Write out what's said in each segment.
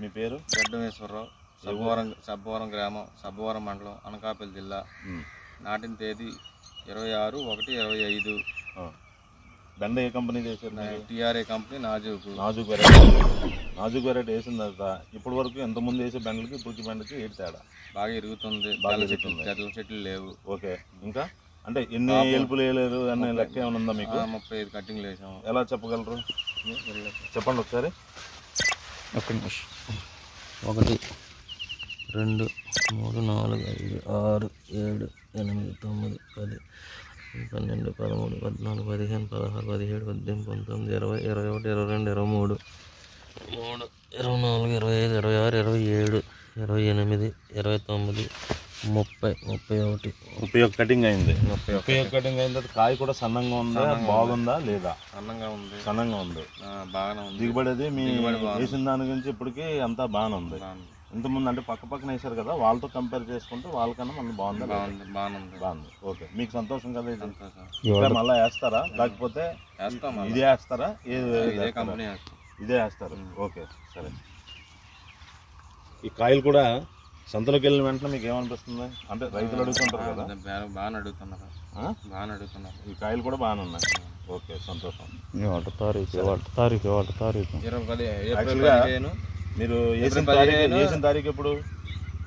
మీ పేరు? గడ్డమేశ్వరరావు, సబ్బవరం గ్రామం, సబ్బవరం మండలం, అనకాపల్లి జిల్లా. నాటిన తేదీ 26/1/25. బెండ ఏ కంపెనీ చేశారు? టీఆర్ఏ కంపెనీ నాజుక్ వెరైటీ వేసిన తర్వాత ఇప్పటి వరకు ఎంతమంది వేసే బెండలకి ఇప్పటికి బెండకి ఏంటి తేడా? బాగా ఇరుగుతుంది, చెట్ల చెట్లు లేవు. ఓకే, ఇంకా అంటే ఎన్ని ఎలుపులు వేయలేదు అనే లెక్క ఏమైనా ఉందా మీకు? 35 కట్టింగ్లు వేసాము. ఎలా చెప్పగలరు? చెప్పండి ఒకసారి. 1 2 3 4 5 6 7 8 9 10 12 13 14 15 16 17 18 19 20 21 22 23 24 25 26 27 28 29 30 31 కటింగ్ అయింది. 31 కటింగ్ అయిన తర్వాత కాయ కూడా సన్నంగా ఉందా, బాగుందా లేదా? సన్నంగా ఉంది, బాగానే ఉంది. దిగుబడి అది మీ వేసిన దాని గురించి ఇప్పటికి అంతా బాగానే ఉంది. ఇంతకుముందు అంటే పక్క పక్కన వేసారు కదా, వాళ్ళతో కంపేర్ చేసుకుంటే వాళ్ళకన్నా మనం బాగుంది. ఓకే, మీకు సంతోషం కదా? ఇది మళ్ళీ వేస్తారా లేకపోతే ఇదే వేస్తారా? ఇదే వేస్తారు. ఓకే, సరే. ఈ కాయలు కూడా సంతలోకి వెళ్ళిన వెంటనే మీకు ఏమనిపిస్తుంది? అంటే రైతులు అడుగుతుంటారు కదా, బాగా అడుగుతున్నారు. ఈ కాయలు కూడా బాగానే ఉన్నాయి. ఓకే, సంతోషం. మీరు వేసిన తారీఖు ఎప్పుడు?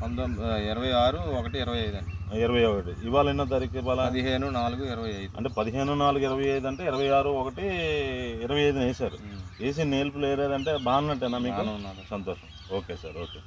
26/1/25 అండి. 21. ఇవాళ ఎన్నో తారీఖు? ఇవాళ 15/4/25. అంటే 15/4/25 అంటే 26/1/25 వేసారు. వేసి నేల్పులు వేరేదంటే బాగున్నట్టేనా మీకు? సంతోషం. Okay sir, okay.